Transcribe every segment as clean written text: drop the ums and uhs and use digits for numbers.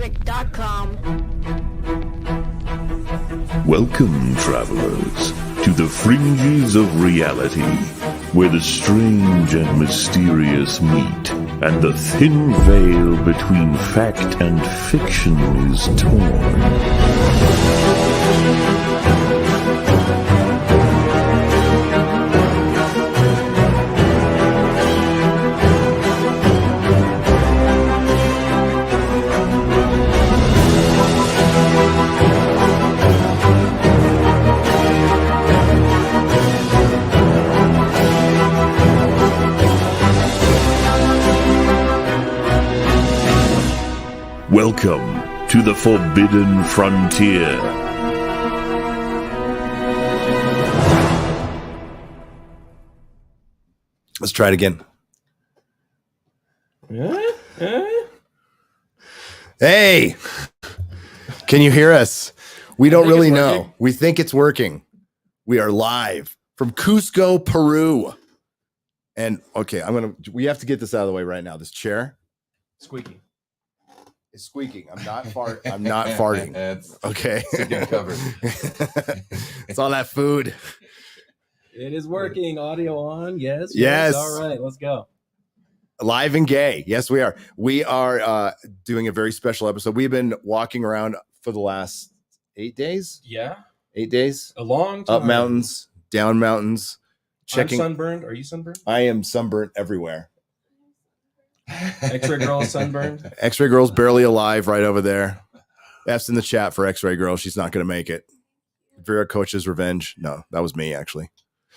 Nerdrotic.com. Welcome, travelers, to the fringes of reality, where the strange and mysterious meet, and the thin veil between fact and fiction is torn. Welcome to the Forbidden Frontier. Let's try it again. Hey, can you hear us? We don't really know. We think it's working. We are live from Cusco, Peru. And okay, we have to get this out of the way right now. This chair. Squeaky. It's squeaking. I'm not farting. Okay. It's covered. It's all that food. It is working. Audio on. Yes. Yes. All right. Let's go. Live and gay. Yes, we are. We are doing a very special episode. We've been walking around for the last 8 days. Yeah. 8 days. A long time. Up mountains, down mountains. Checking. I'm sunburned. Are you sunburned? I am sunburnt everywhere. X-ray girl sunburned. X-ray girl's barely alive right over there. F's in the chat for X-ray girl. She's not going to make it. Vera Coach's revenge. No, that was me actually.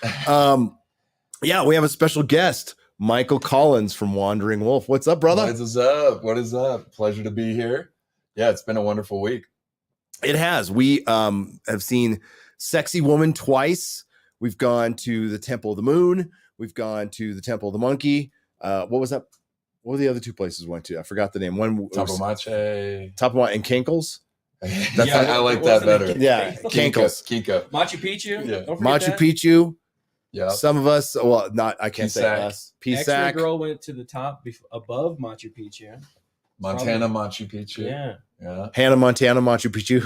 Yeah, we have a special guest, Michael Collins from Wandering Wolf. What's up, brother? What is up? What is up? Pleasure to be here. Yeah, it's been a wonderful week. It has. We have seen Saxsaywaman twice. We've gone to the Temple of the Moon. We've gone to the Temple of the Monkey. What was that? What were the other two places we went to? I forgot the name. One Tapomache. And Cankles. I like that better. Yeah, Cankles. Kiko. Machu Picchu. Yeah. Machu Picchu. Yeah. Some of us, well, not, I can't say us. X-ray girl went to the top above Machu Picchu. Montana, Machu Picchu. Yeah. Hannah, Montana, Machu Picchu.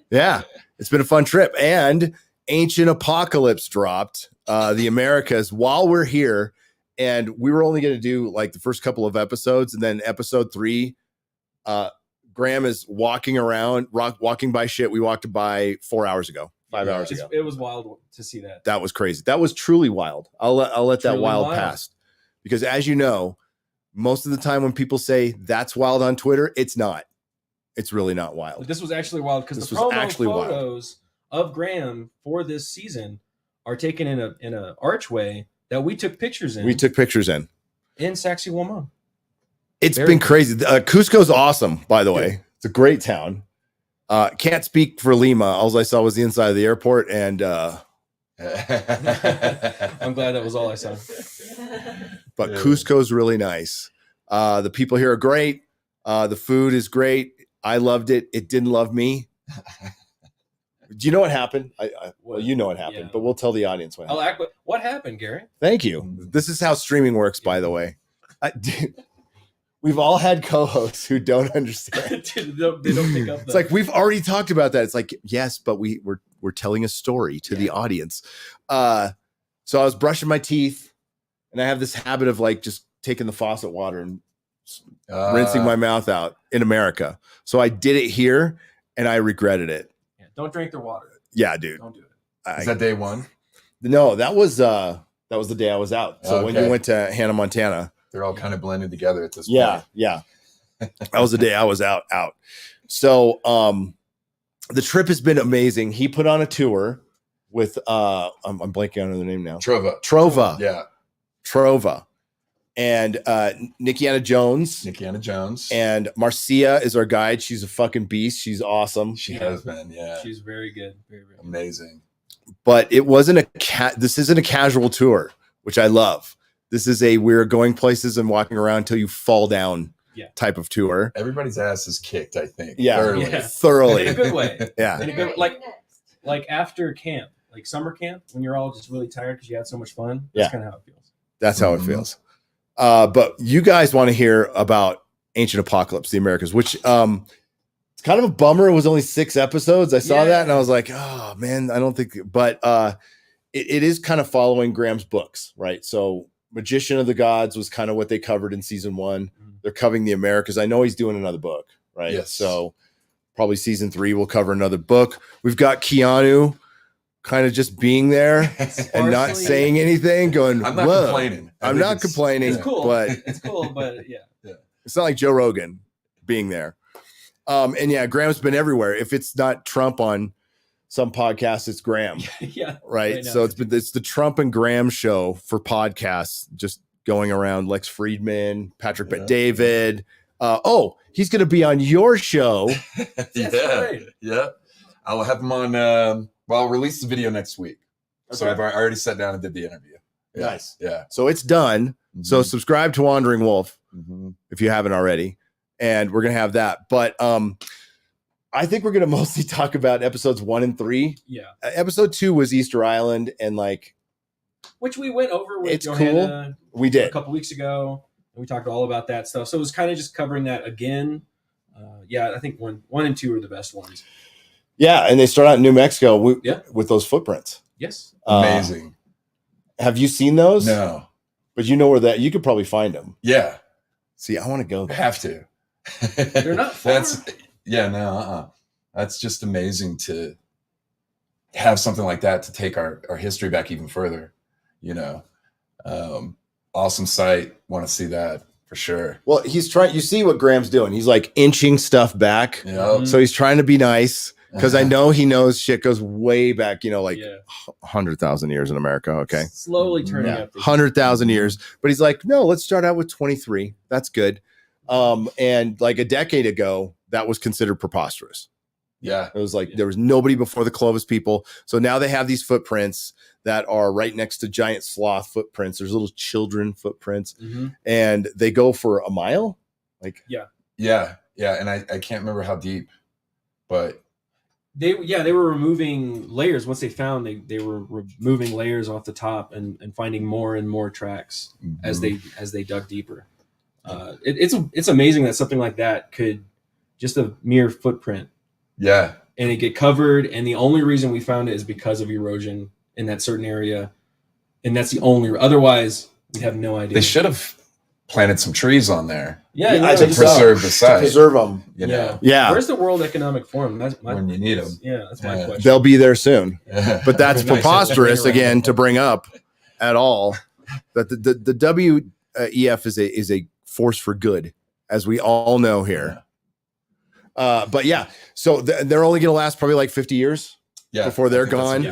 Yeah, it's been a fun trip. And Ancient Apocalypse dropped the Americas while we're here. And we were only going to do like the first couple of episodes. And then episode 3, Graham is walking around, walking by shit we walked by 4 hours ago, 5 hours ago. It was wild to see that. That was crazy. That was truly wild. I'll let that wild pass. Because as you know, most of the time when people say that's wild on Twitter, it's not. It's really not wild. But this was actually wild because the promo photos of Graham for this season are taken in a archway that we took pictures in. We took pictures in Saxsaywaman. It's been crazy. Cusco's awesome, by the way. It's a great town. Can't speak for Lima. All I saw was the inside of the airport, and I'm glad that was all I saw. But Cusco's really nice. The people here are great. The food is great. I loved it. It didn't love me. Do you know what happened? Well, you know what happened, but we'll tell the audience what happened. What happened, Gary? Thank you. This is how streaming works, by the way. We've all had co-hosts who don't understand. They don't pick up. It's like we've already talked about that. It's like, yes, but we're telling a story to the audience. So I was brushing my teeth, and I have this habit of like just taking the faucet water and rinsing my mouth out in America. So I did it here, and I regretted it. Don't drink their water. Yeah, dude. Don't do it. Is that day one? No, that was the day I was out. So when you went to Hannah, Montana, they're all kind of blended together at this point. Yeah. That was the day I was out. So the trip has been amazing. He put on a tour with I'm blanking on the name now. Trova. Yeah. Trova. And Nikiana Jones. And Marcia is our guide. She's a fucking beast. She's awesome. She has been, yeah. She's very good. Very, very amazing. But it wasn't this isn't a casual tour, which I love. This is we're going places and walking around until you fall down type of tour. Everybody's ass is kicked, I think. Yeah. Thoroughly. In a good way. Yeah. In a good, like after camp, like summer camp, when you're all just really tired because you had so much fun. That's kind of how it feels. That's how it feels. But you guys want to hear about Ancient Apocalypse, the Americas, which it's kind of a bummer. It was only 6 episodes. I saw that and I was like, oh man, I don't think, but it is kind of following Graham's books, right? So Magician of the Gods was kind of what they covered in season 1. They're covering the Americas. I know he's doing another book, right? Yes. So probably season 3 will cover another book. We've got Keanu kind of just being there and not saying anything, going, I'm not whoa. complaining. I'm not complaining. It's cool. But It's cool, but yeah. it's not like Joe Rogan being there. And yeah, Graham's been everywhere. If it's not Trump on some podcasts, it's Graham. Yeah. Right. So it's the Trump and Graham show for podcasts, just going around. Lex Friedman, Patrick Bet-David. He's going to be on your show. Right. Yeah. I'll have him on. I'll release the video next week. So I already sat down and did the interview. Yeah. Nice. Yeah. So it's done. Mm-hmm. So subscribe to Wandering Wolf Mm-hmm. if you haven't already. And we're going to have that. But I think we're going to mostly talk about episodes 1 and 3. Yeah. Episode 2 was Easter Island, and like, Which we went over with it's Johanna cool. We did a couple weeks ago, and we talked all about that stuff. So it was kind of just covering that again. I think 1 and 2 are the best ones. Yeah, and they start out in New Mexico with those footprints. Yes. Amazing. Have you seen those? No. But you know where that you could probably find them. Yeah. See, I want to go there. Have to. They're not far. That's just amazing to have something like that to take our history back even further. Awesome site. Want to see that for sure. Well, he's trying. You see what Graham's doing. He's like inching stuff back. Yeah. So he's trying to be nice because I know he knows shit goes way back. 100,000 years in America. Okay, Slowly turning up. 100,000 years. But he's like, no, let's start out with 23. That's good. And like a decade ago, that was considered preposterous. Yeah. It was like there was nobody before the Clovis people. So now they have these footprints that are right next to giant sloth footprints. There's little children footprints, and they go for a mile. Yeah. And I can't remember how deep, but they were removing layers. Once they found, they were removing layers off the top and finding more and more tracks as they dug deeper. It's amazing that something like that could just a mere footprint. Yeah. And it get covered. And the only reason we found it is because of erosion in that certain area. And that's the only, otherwise we have no idea. They should have planted some trees on there. I to preserve the site. To preserve them. Yeah. Where's the World Economic Forum? When you need them. Yeah. That's my question. They'll be there soon. Yeah. But that's preposterous again to bring up at all. That the WEF is a force for good, as we all know here. But yeah, so they're only going to last probably like 50 years before they're gone.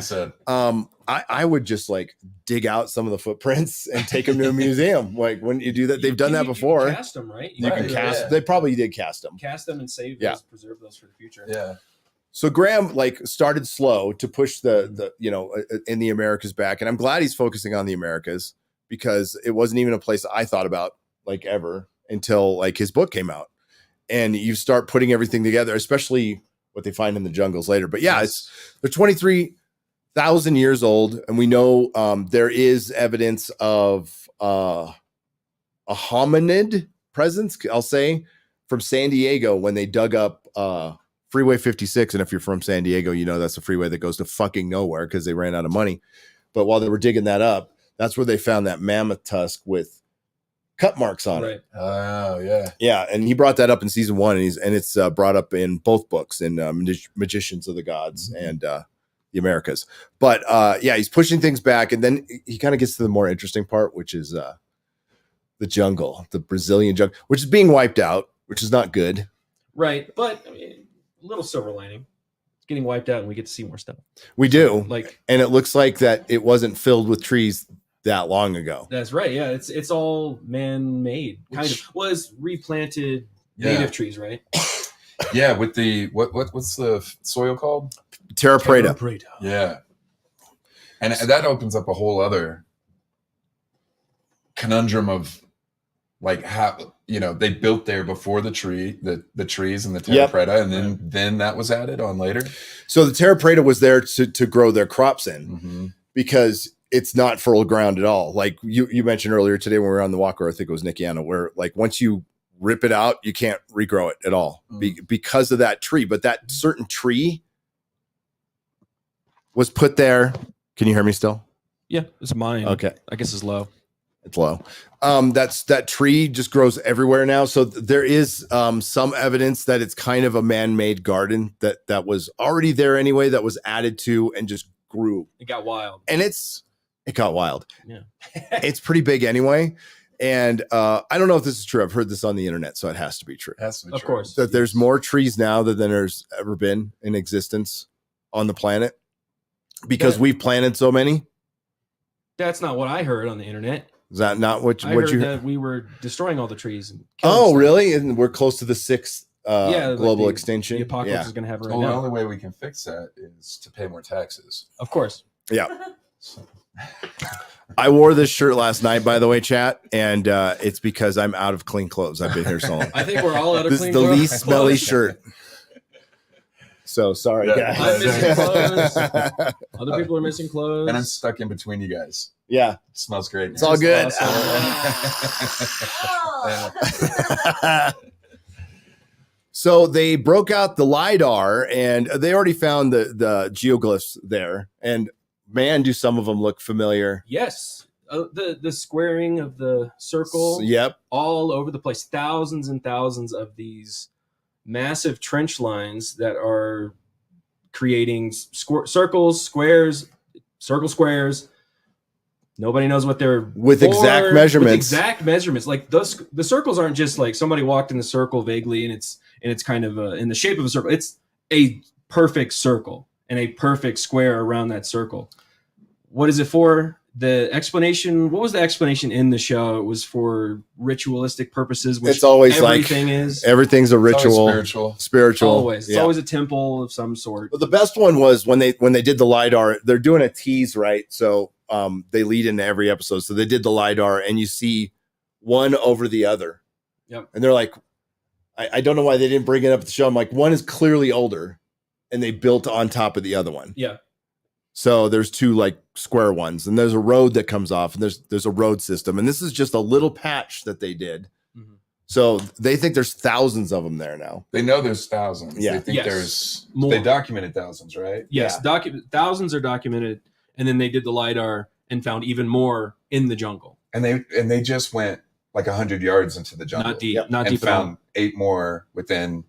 I would just like dig out some of the footprints and take them to a museum. Like, when you do that, they've done that before. You cast them, right? You can cast. They probably did cast them. Cast them and save those, preserve those for the future. Yeah. So Graham like started slow to push the in the Americas back, and I'm glad he's focusing on the Americas because it wasn't even a place I thought about like ever until like his book came out. And you start putting everything together, especially what they find in the jungles later. But yeah, they're 23,000 years old, and we know there is evidence of a hominid presence, I'll say, from San Diego when they dug up Freeway 56. And if you're from San Diego, you know that's a freeway that goes to fucking nowhere because they ran out of money. But while they were digging that up, that's where they found that mammoth tusk with cut marks on it. Oh yeah. Yeah. And he brought that up in season 1, and it's brought up in both books in Magicians of the Gods and the Americas. But he's pushing things back. And then he kind of gets to the more interesting part, which is the jungle, the Brazilian jungle, which is being wiped out, which is not good. Right. But I mean, a little silver lining. It's getting wiped out and we get to see more stuff. We do. And it looks like that it wasn't filled with trees that long ago. That's right. Yeah, it's all man-made, kind of. Was replanted native trees, right? Yeah, with the what's the soil called? Terra preta. Yeah, and that opens up a whole other conundrum of like how they built there before the trees and the terra preta, and then that was added on later. So the terra preta was there to grow their crops in because it's not fertile ground at all. Like you mentioned earlier today when we were on the walker, I think it was Nikiana, where like once you rip it out, you can't regrow it at all because of that tree. But that certain tree was put there. Can you hear me still? Yeah, it's mine. Okay. I guess it's low. It's low. That tree just grows everywhere now. So there is some evidence that it's kind of a man-made garden that was already there anyway, that was added to and just grew. It got wild. And it got wild. Yeah. It's pretty big anyway. And I don't know if this is true. I've heard this on the internet, so it has to be true. Has to be Of true. course. That there's more trees now than there's ever been in existence on the planet because we've planted so many. That's not what I heard on the internet. Is that not what I heard you that we were destroying all the trees. And killing Oh, stuff. really? And we're close to the sixth global like extinction. The apocalypse is going to happen right Well, the now. only way we can fix that is to pay more taxes. Of course. Yeah. So, I wore this shirt last night, by the way, chat, and it's because I'm out of clean clothes. I've been here so long. I think we're all out of This is clean the clothes. least smelly shirt. So sorry, Yeah. guys. I'm missing clothes. Other people are missing clothes. and I'm stuck in between you guys. Yeah, It smells great. it's all good. So they broke out the LiDAR, and they already found the geoglyphs there. And man, do some of them look familiar. Yes. The squaring of the circle Yep. all over the place. Thousands and thousands of these massive trench lines that are creating circles, squares, squares. Nobody knows what they're With for, exact measurements. With exact measurements. Like the circles aren't just like somebody walked in the circle vaguely and it's kind of in the shape of a circle. It's a perfect circle and a perfect square around that circle. What is it for? The explanation. What was the explanation in the show? It was for ritualistic purposes. Which It's always everything is. Everything's a It's always ritual. spiritual. Always. It's Yeah. always a temple of some sort. But the best one was when they did the LiDAR. They're doing a tease, right? So they lead into every episode. So they did the LiDAR, and you see one over the other. Yep. And they're like, I don't know why they didn't bring it up at the show. I'm like, one is clearly older, and they built on top of the other one. Yeah. So there's two like square ones, and there's a road that comes off, and there's a road system, and this is just a little patch that they did. Mhm. So they think there's thousands of them there now. They know there's thousands. Yeah. They think Yes. there's More. They documented thousands, right? Yes. Thousands are documented, and then they did the LiDAR and found even more in the jungle. And they just went like 100 yards into the jungle. Not deep. Yep. Not and deep at all. found 8 more within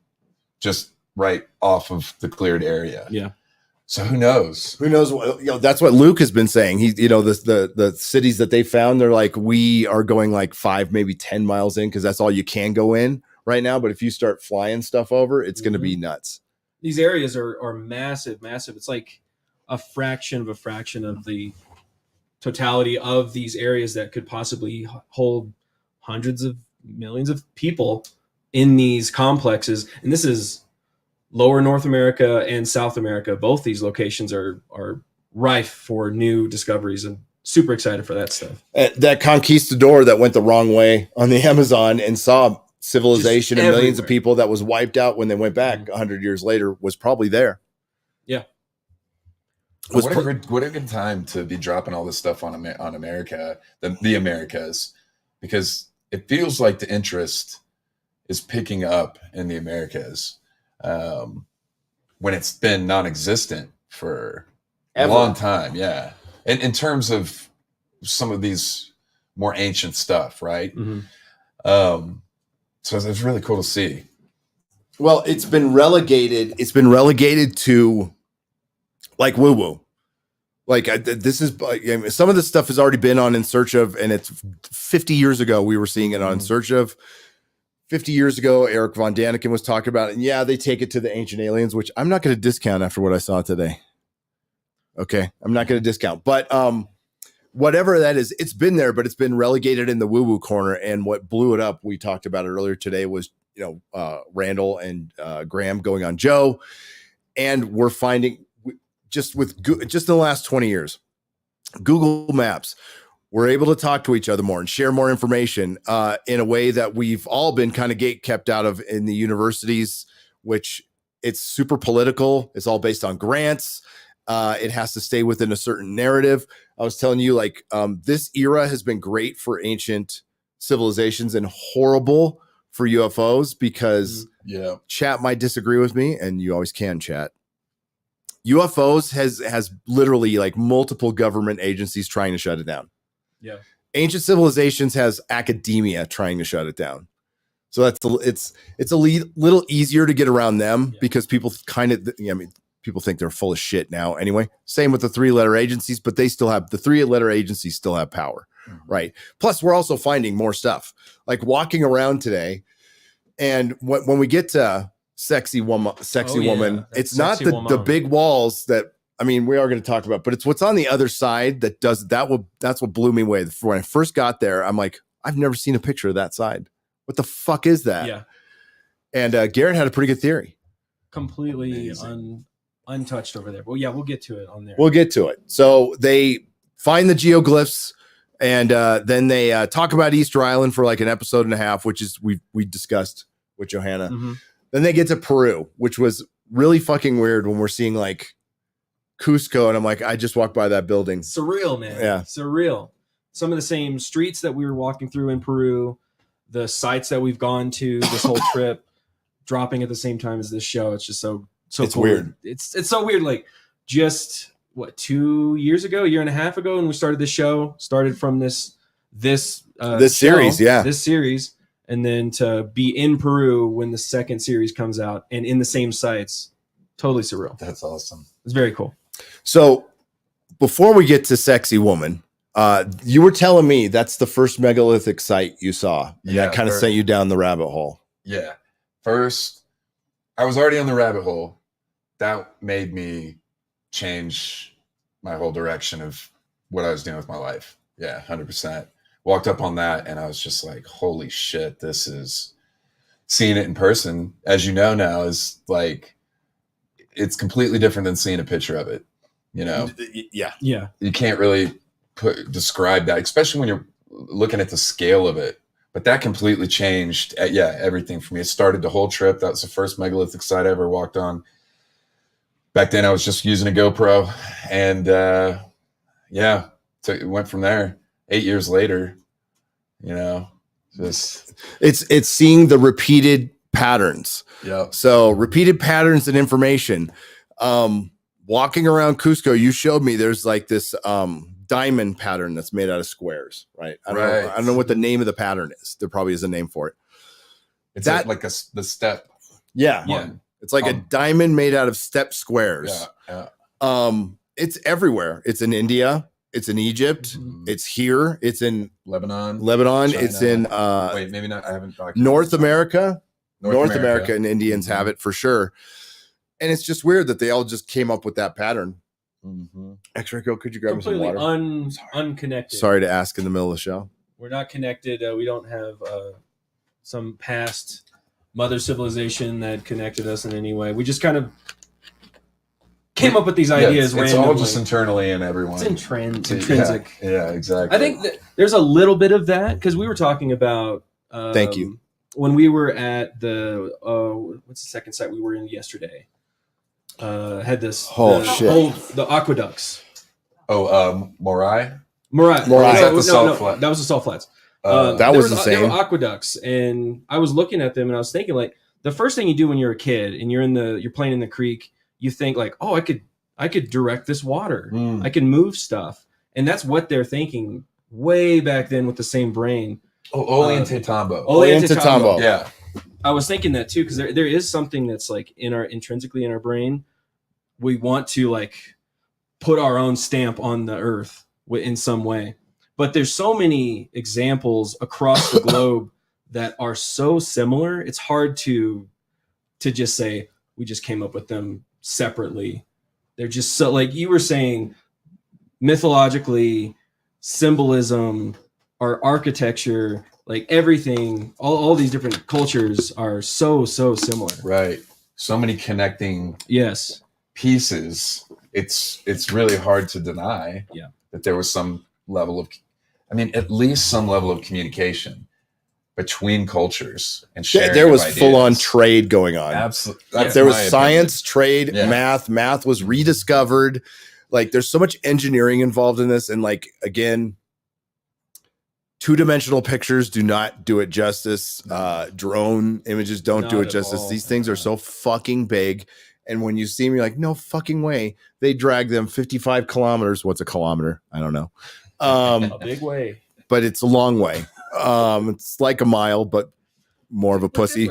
just right off of the cleared area. Yeah. So who knows? Who knows what, that's what Luke has been saying. He, the cities that they found, they're like, we are going like 5, maybe 10 miles in, because that's all you can go in right now. But if you start flying stuff over, it's going to be nuts. These areas are massive. It's like a fraction of the totality of these areas that could possibly hold hundreds of millions of people in these complexes. And this is Lower North America and South America. Both these locations are rife for new discoveries, and super excited for that stuff. That conquistador that went the wrong way on the Amazon and saw civilization Just and millions of everywhere. people that was wiped out when they went back 100 years later was probably there. Yeah. Was What a good time to be dropping all this stuff on America, the Americas, because it feels like the interest is picking up in the Americas when it's been non-existent for a long time. Yeah. And in terms of some of these more ancient stuff, right? Mm-hmm. So it's really cool to see. Well, it's been relegated. It's been relegated to like woo woo. Like this is some of this stuff has already been on In Search Of, and it's 50 years ago we were seeing it on In Search Of. 50 years ago, Eric Von Daniken was talking about it. And yeah, they take it to the ancient aliens, which I'm not going to discount after what I saw today. Okay, I'm not going to discount, but whatever that is, it's been there, but it's been relegated in the woo woo corner. And what blew it up, we talked about it earlier today, was Randall and Graham going on Joe, and we're finding just in the last 20 years, Google Maps, we're able to talk to each other more and share more information in a way that we've all been kind of kept out of in the universities, which it's super political. It's all based on grants. It has to stay within a certain narrative. I was telling you, this era has been great for ancient civilizations and horrible for UFOs because Yeah. chat might disagree with me, and you always can, chat. UFOs has literally like multiple government agencies trying to shut it down. Yeah. Ancient civilizations has academia trying to shut it down. So it's a little easier to get around them because people kind of, people think they're full of shit now anyway. Same with the 3-letter agencies, but the 3-letter agencies still have power, right? Plus, we're also finding more stuff. Like walking around today, and when we get to Saxsaywaman, it's not the big walls that, we are going to talk about, but it's what's on the other side that does that. That's what blew me away. When I first got there, I'm like, I've never seen a picture of that side. What the fuck is that? Yeah. And Garrett had a pretty good theory. Completely untouched over there. Well, yeah, we'll get to it on there. We'll get to it. So they find the geoglyphs, and then they talk about Easter Island for like an episode and a half, which is we discussed with Johanna. Then they get to Peru, which was really fucking weird when we're seeing like Cusco, and I'm like, I just walked by that building. Surreal, man. Yeah. Surreal. Some of the same streets that we were walking through in Peru, the sites that we've gone to this whole trip, dropping at the same time as this show. It's just so it's cool. Weird. It's so weird. Like just 2 years ago, a year and a half ago, when we started the show, started from this series, this series, and then to be in Peru when the second series comes out and in the same sites, totally surreal. That's awesome. It's very cool. So before we get to Saxsaywaman, you were telling me that's the first megalithic site you saw. And that kind of sent you down the rabbit hole. Yeah. First, I was already on the rabbit hole. That made me change my whole direction of what I was doing with my life. Yeah, 100%. Walked up on that and I was just like, holy shit, this is seeing it in person, as you know now, is like, it's completely different than seeing a picture of it. Yeah. You can't really describe that, especially when you're looking at the scale of it. But that completely changed everything for me. It started the whole trip. That was the first megalithic site I ever walked on. Back then I was just using a GoPro, and it went from there. 8 years later, just it's seeing the repeated patterns. Yeah. So repeated patterns and information. Walking around Cusco, you showed me there's like this diamond pattern that's made out of squares, right? I don't know what the name of the pattern is. There probably is a name for it. It's the step. Yeah. It's like a diamond made out of step squares. Yeah. It's everywhere. It's in India. It's in Egypt. It's here. It's in Lebanon. China. It's in wait, maybe not. I haven't talked. North America. North America and Indians have it for sure. And it's just weird that they all just came up with that pattern. X-Ray Girl, could you grab me some water? Unconnected. Sorry to ask in the middle of the show. We're not connected. We don't have some past mother civilization that connected us in any way. We just kind of came up with these ideas randomly. It's all just internally in everyone. It's intrinsic. Yeah, exactly. I think that there's a little bit of that because we were talking about. Thank you. When we were at the what's the second site we were in yesterday? Had this the aqueducts. Morai. That was the salt flats. That was insane. There were aqueducts, and I was looking at them, and I was thinking, like, the first thing you do when you're a kid and you're playing in the creek, you think like, oh, I could direct this water, I can move stuff, and that's what they're thinking way back then with the same brain. Ollantaytambo. Yeah. I was thinking that too, because there is something that's like intrinsically in our brain. We want to like put our own stamp on the earth in some way. But there's so many examples across the globe that are so similar. It's hard to just say we just came up with them separately. They're just so, like you were saying, mythologically, symbolism, our architecture, like everything, all these different cultures are so similar. Right. So many connecting pieces. It's really hard to deny that there was some level of, at least some level of communication between cultures and sharing. There was full-on trade going on. Absolutely. There was science, trade, math. Math was rediscovered. Like there's so much engineering involved in this. And like, again, 2-dimensional pictures do not do it justice. Drone images don't Not do it at justice. all. These things are so fucking big. And when you see them, you're like, no fucking way. They drag them 55 kilometers. What's a kilometer? I don't know. A big way. But it's a long way. It's like a mile, but more of a pussy.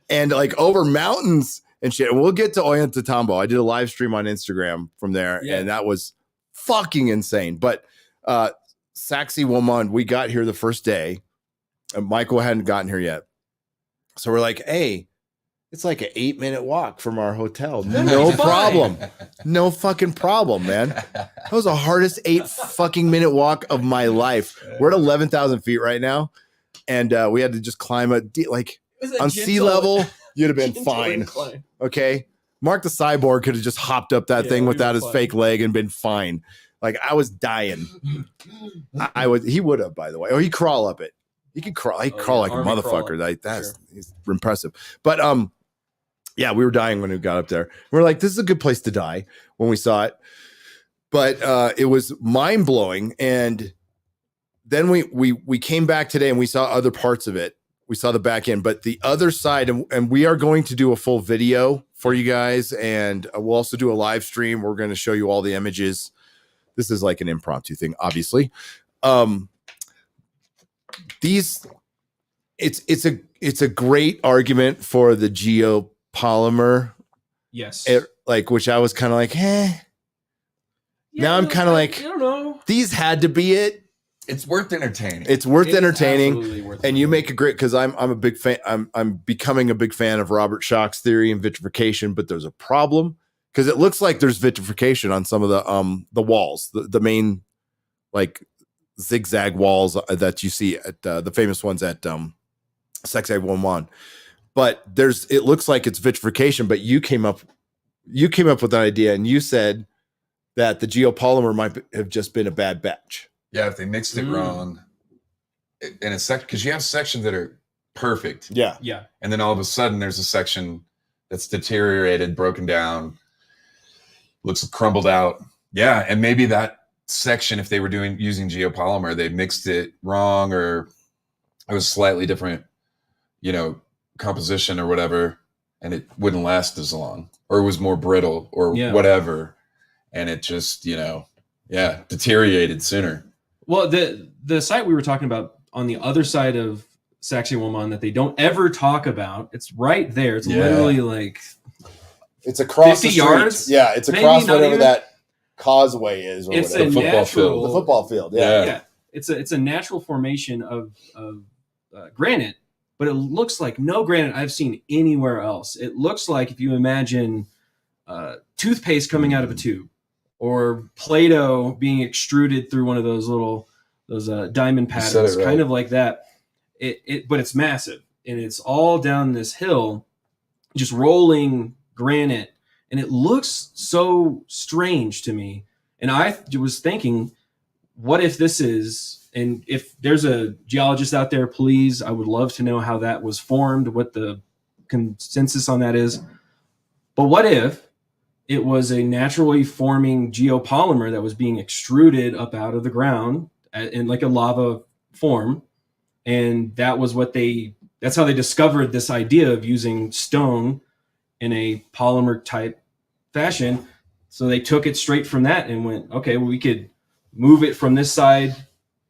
And like over mountains and shit. And we'll get to Ollantaytambo. I did a live stream on Instagram from there, and that was fucking insane. But Saxsaywaman, we got here the first day, and Michael hadn't gotten here yet. So we're like, hey, it's like an 8-minute walk from our hotel. No problem. No fucking problem, man. That was the hardest 8 fucking minute walk of my life. We're at 11,000 feet right now. And we had to just climb on sea level, you'd have been fine. Incline. Okay. Mark the Cyborg could have just hopped up that thing without his fake leg and been fine. Like I was dying. He would have, by the way. Or he'd crawl up it. He could crawl. He'd crawl like a motherfucker. Like he's impressive. But yeah, we were dying when we got up there. We were like, this is a good place to die when we saw it. But it was mind blowing. And then we came back today and we saw other parts of it. We saw the back end, but the other side, and we are going to do a full video for you guys, and we'll also do a live stream. We're going to show you all the images. This is like an impromptu thing, obviously. It's a great argument for the geopolymer. Yes. Which I was kind of like, now I'm kind of like, I don't know. These had to be it. It's worth entertaining. It's worth entertaining. Worth and you make a great, because I'm a big fan. I'm becoming a big fan of Robert Schoch's theory and vitrification, but there's a problem because it looks like there's vitrification on some of the walls, the main like zigzag walls that you see at the famous ones at Saxsaywaman. But it looks like it's vitrification. But you came up with an idea, and you said that the geopolymer might have just been a bad batch. Yeah, if they mixed it wrong in a sec, because you have sections that are perfect. Yeah. And then all of a sudden there's a section that's deteriorated, broken down, looks crumbled out. Yeah. And maybe that section, if they were using geopolymer, they mixed it wrong, or it was slightly different, composition or whatever, and it wouldn't last as long, or it was more brittle or whatever. And it just, deteriorated sooner. Well, the site we were talking about on the other side of Saxsaywaman that they don't ever talk about, it's right there. It's literally like it's across 50 the yards. Yeah, it's across whatever that causeway is. Or it's whatever. a football field. The football field. Yeah. It's a natural formation of granite, but it looks like no granite I've seen anywhere else. It looks like if you imagine toothpaste coming out of a tube, or Play-Doh being extruded through one of those diamond patterns, right. Kind of like that. But it's massive, and it's all down this hill, just rolling granite, and it looks so strange to me. And I was thinking, what if this is? And if there's a geologist out there, please, I would love to know how that was formed, what the consensus on that is. But what if it was a naturally forming geopolymer that was being extruded up out of the ground in like a lava form. And that was that's how they discovered this idea of using stone in a polymer type fashion. So they took it straight from that and went, okay, well, we could move it from this side,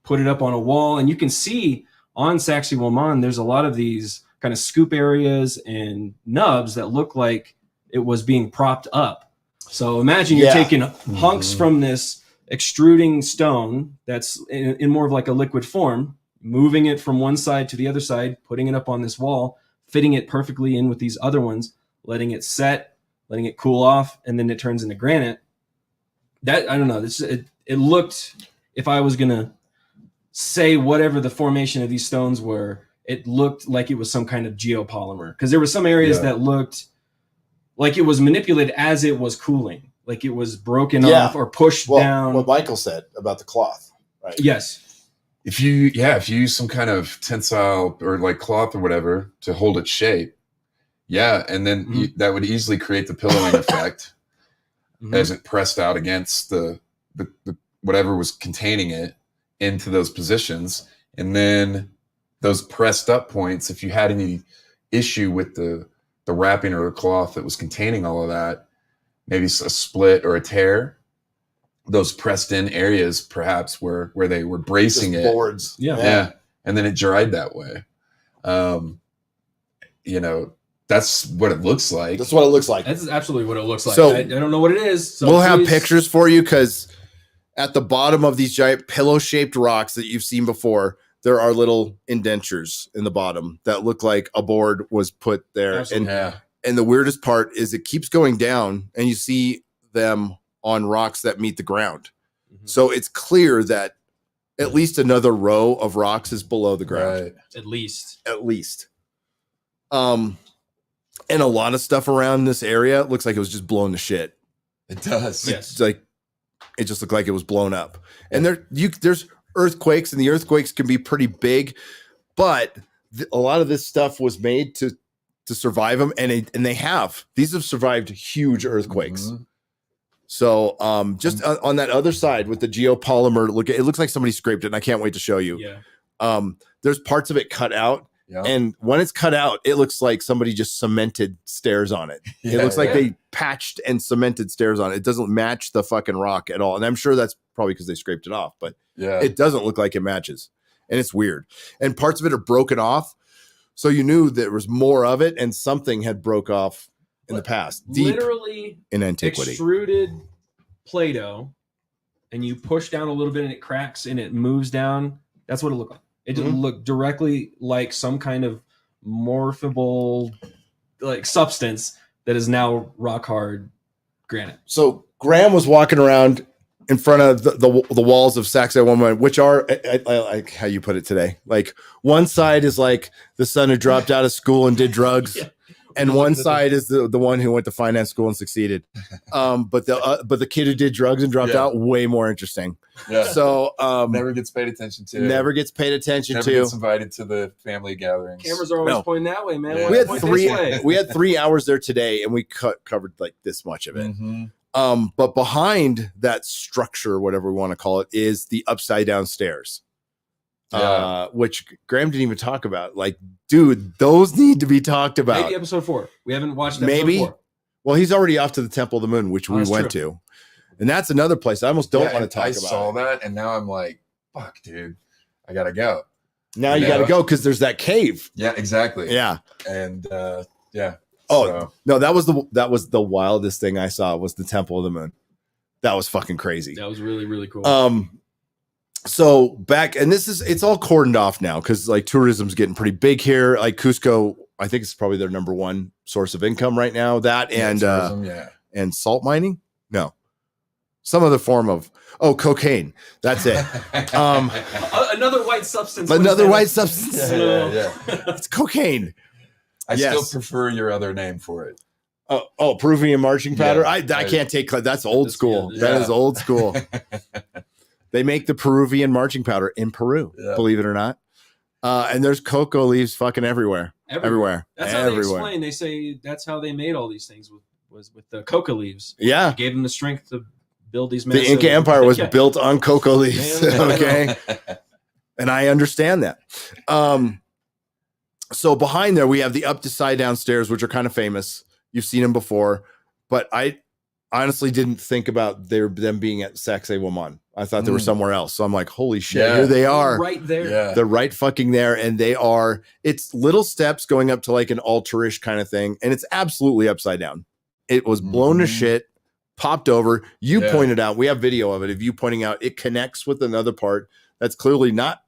put it up on a wall. And you can see on Saxsaywaman, there's a lot of these kind of scoop areas and nubs that look like it was being propped up. So imagine you're taking hunks from this extruding stone that's in more of like a liquid form, moving it from one side to the other side, putting it up on this wall, fitting it perfectly in with these other ones, letting it set, letting it cool off, and then it turns into granite. That, I don't know, it looked, if I was going to say whatever the formation of these stones were, it looked like it was some kind of geopolymer. Because there were some areas that looked like it was manipulated as it was cooling, like it was broken off or pushed down. What Michael said about the cloth, right? Yes. If you use some kind of tensile or like cloth or whatever to hold its shape, and then that would easily create the pillowing effect. as it pressed out against the whatever was containing it into those positions. And then those pressed up points, if you had any issue with the wrapping or the cloth that was containing all of that, maybe a split or a tear, those pressed in areas perhaps where they were bracing Just it. boards. Yeah. And then it dried that way. That's what it looks like. That's what it looks like. That's absolutely what it looks like. So- I don't know what it is. So we'll have please- pictures for you because at the bottom of these giant pillow-shaped rocks that you've seen before, there are little indentures in the bottom that look like a board was put there. Absolutely. And the weirdest part is it keeps going down and you see them on rocks that meet the ground. Mhm. So it's clear that at least another row of rocks is below the ground. Right. At least. At least. And a lot of stuff around this area looks like it was just blown to shit. It does. Yes. It's like it just looked like it was blown up. And there's earthquakes, and the earthquakes can be pretty big, but a lot of this stuff was made to survive them, and they have. These have survived huge earthquakes. Mhm. So just on that other side with the geopolymer, it looks like somebody scraped it, and I can't wait to show you. Yeah. There's parts of it cut out. Yeah. And when it's cut out, it looks like somebody just cemented stairs on it. It Yeah, looks like yeah. they patched and cemented stairs on it. It doesn't match the fucking rock at all. And I'm sure that's probably because they scraped it off, but Yeah. it doesn't look like it matches. And it's weird. And parts of it are broken off. So you knew there was more of it and something had broke off in the past, deep Literally in antiquity. extruded Play-Doh, and you push down a little bit and it cracks and it moves down. That's what it looked like. It didn't look directly like some kind of morphable like substance that is now rock hard granite. So Graham was walking around in front of the walls of Saxsaywaman, which are I like how you put it today. Like one side is like the son who dropped out of school and did drugs, Yeah. and one side is the one who went to finance school and succeeded. But the kid who did drugs and dropped Yeah. out, way more interesting. Yeah. So Never gets paid attention to. never gets paid attention Never to. gets invited to the family gatherings. Cameras are always No. pointing that way, man. Yeah. Why We had point three. this way? We had 3 hours there today, and we covered like this much of it. Mhm. But behind that structure, whatever we want to call it, is the upside down stairs. Yeah. Which Graham didn't even talk about. Like, dude, those need to be talked about. Maybe episode 4. We haven't watched Maybe. episode 4. Well, he's already off to the Temple of the Moon, which Oh, we that's went to. And that's another place I almost don't Yeah, want to talk I about. saw that, and now I'm like, fuck, dude, I gotta go. Now you Yeah. got to go because there's that cave. Yeah, exactly. Yeah. And yeah. Oh, So, no, that was the wildest thing I saw was the Temple of the Moon. That was fucking crazy. That was really, really cool. So back, and it's all cordoned off now because like tourism's getting pretty big here. Like Cusco, I think it's probably their number one source of income right now. That yeah, and tourism, yeah. and salt mining. No, some other form of cocaine. That's it. Another white substance. Another white yeah, substance. yeah. It's cocaine. I Yes. still prefer your other name for it. Oh, Peruvian marching powder. Yeah, I right. can't take. That's old That's school. good. That Yeah. is old school. They make the Peruvian marching powder in Peru, Yeah. believe it or not. And there's cocoa leaves fucking everywhere. Everywhere. That's how they Everywhere. explain. They say that's how they made all these things was with the coca leaves. Yeah. It gave them the strength to build these. The Inca Empire was built on cocoa leaves. Yeah. Okay. And I understand that. So behind there, we have the up to side down stairs, which are kind of famous. You've seen them before, but I honestly didn't think about them being at Saxsaywaman. I thought they were somewhere else. So I'm like, holy shit, Yeah. here they are. right there. Yeah. They're right fucking there. And it's little steps going up to like an altar-ish kind of thing. And it's absolutely upside down. It was blown to Mhm. shit, popped over. You Yeah. pointed out, we have video of it, of you pointing out it connects with another part that's clearly not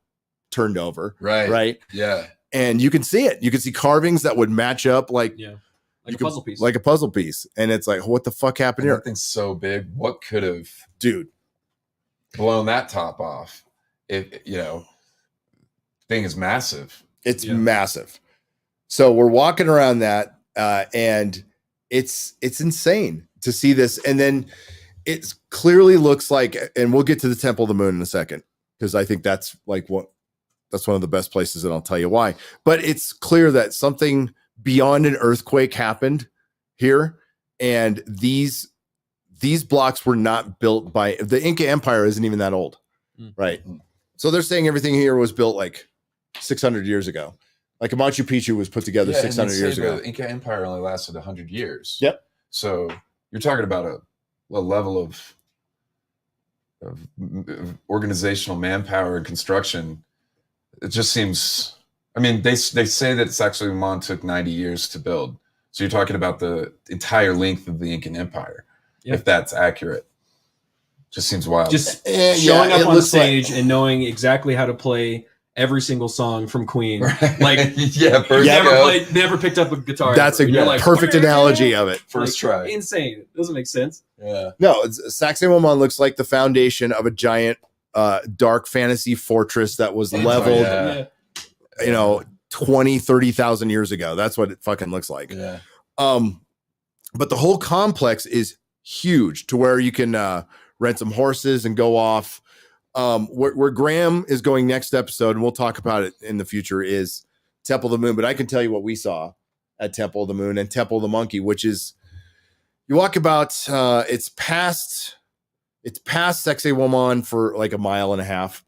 turned over. Right. Right. Yeah. And you can see it. You can see carvings that would match up like, Yeah. you Like a could- puzzle piece. like a puzzle piece. And it's like, what the fuck happened And here? that thing's so big. What could have Dude. blown that top off? Thing is massive. It's Yeah. massive. So we're walking around that, and it's insane to see this. And then it clearly looks like, and we'll get to the Temple of the Moon in a second, because I think that's like that's one of the best places, and I'll tell you why. But it's clear that something beyond an earthquake happened here, and these these blocks were not built by the Inca Empire. Isn't even that old, right? So they're saying everything here was built like 600 years ago. Like Machu Picchu was put together 600 years ago. The Inca Empire only lasted 100 years. Yep. So you're talking about a level of organizational manpower and construction. It just seems. I mean, they say that Saxsaywaman took 90 years to build. So you're talking about the entire length of the Incan Empire, if that's accurate. Just seems wild. Just showing up on stage and knowing exactly how to play every single song from Queen. Right. Like, never picked up a guitar. That's a perfect analogy of it. First try. Insane. It doesn't make sense. Yeah. No, Saxsaywaman looks like the foundation of a giant dark fantasy fortress that was leveled, 20, 30,000 years ago. That's what it fucking looks like. Yeah. But the whole complex is huge to where you can rent some horses and go off. Where Graham is going next episode, and we'll talk about it in the future, is Temple of the Moon. But I can tell you what we saw at Temple of the Moon and Temple of the Monkey, which is you walk about it's past Saxsaywaman for like a mile and a half,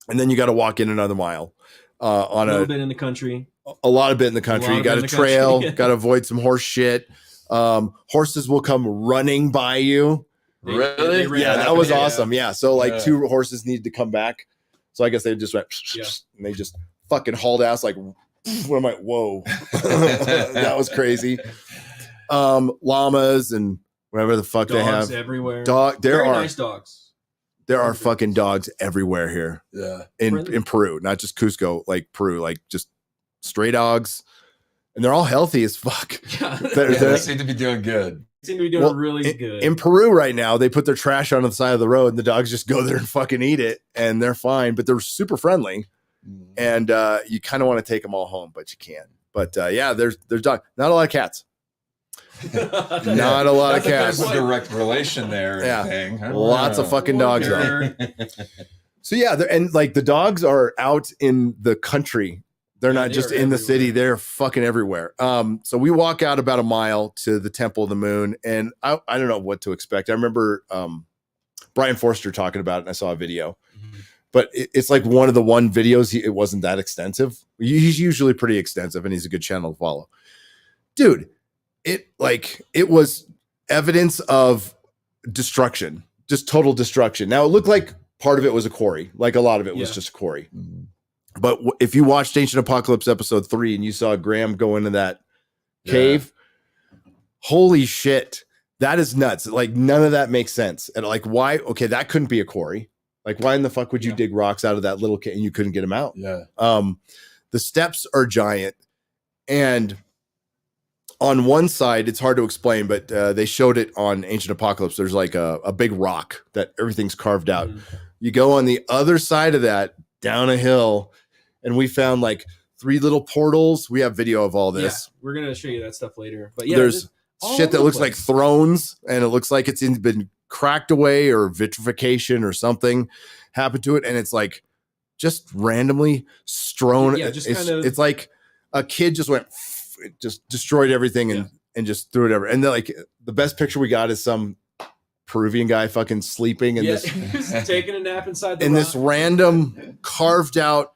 and then you got to walk in another mile on a little bit in the country. A lot of bit in the country. You got a trail, got to avoid some horse shit. Horses will come running by you. Really? Yeah, that was awesome. Yeah. So like two horses needed to come back. So I guess they just went and they just fucking hauled ass like what am I? Whoa. That was crazy. Llamas and whatever the fuck they have. Everywhere. Nice dogs. There are fucking dogs everywhere here. Yeah. In Peru, not just Cusco, like Peru, like just stray dogs. And they're all healthy as fuck. Yeah. They seem to be doing good. Seem to be doing really good. In Peru right now, they put their trash on the side of the road and the dogs just go there and fucking eat it and they're fine, but they're super friendly. And you kind of want to take them all home, but you can't. But there's dogs. Not a lot of cats. Not a lot of cats. There's a direct relation there. Yeah. Lots of fucking dogs though. So and like the dogs are out in the country. They're not just in the city. They're fucking everywhere. So we walk out about a mile to the Temple of the Moon, and I don't know what to expect. I remember Brian Forster talking about it, and I saw a video. But it's like one of the videos. It wasn't that extensive. He's usually pretty extensive, and he's a good channel to follow. Dude, it was evidence of destruction, just total destruction. Now, it looked like part of it was a quarry. Like a lot of it was just a quarry. But if you watched Ancient Apocalypse episode 3 and you saw Graham go into that cave, holy shit, that is nuts. Like none of that makes sense. And like, why? Okay, that couldn't be a quarry. Like, why in the fuck would you dig rocks out of that little cave and you couldn't get them out? Yeah. The steps are giant. And on one side, it's hard to explain, but they showed it on Ancient Apocalypse. There's like a big rock that everything's carved out. You go on the other side of that, down a hill, and we found like 3 little portals. We have video of all this. Yeah, we're gonna show you that stuff later. But there's shit that looks like thrones, and it looks like it's been cracked away or vitrification or something happened to it, and it's like just randomly strewn. It's like a kid just went, just destroyed everything and just threw it over. And then like the best picture we got is some Peruvian guy fucking sleeping in this, he's taking a nap inside the in rock. This random carved out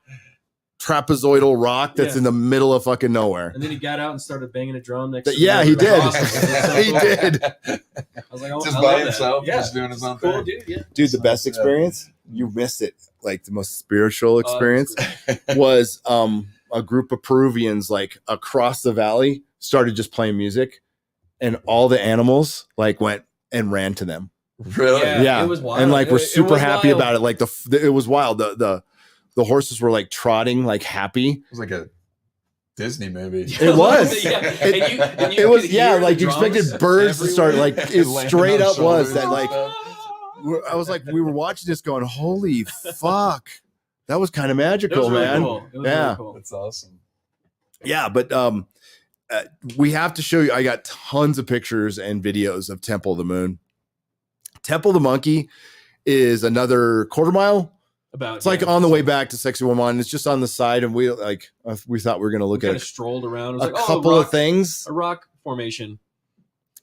trapezoidal rock that's in the middle of fucking nowhere. And then he got out and started banging a drum next to he did. He did. I was like, just by himself, just doing his own thing. Dude, the best experience, you missed it. Like the most spiritual experience was a group of Peruvians like across the valley started just playing music, and all the animals like went and ran to them. Really? Yeah. It was wild. And like we're super happy about it. Like it was wild. The horses were like trotting, like happy. It was like a Disney movie. It was. It was. Yeah, like you expected birds to start. Like it straight up was that. Like I was like, we were watching this, going, "Holy fuck, that was kind of magical, man." Cool. It was really cool. That's awesome. Yeah, but we have to show you. I got tons of pictures and videos of Temple of the Moon. Temple of the Monkey is another quarter mile. It's like on the way back to Saxsaywaman. It's just on the side, and we thought we were going to look at strolled around. It was a couple of things. A rock formation.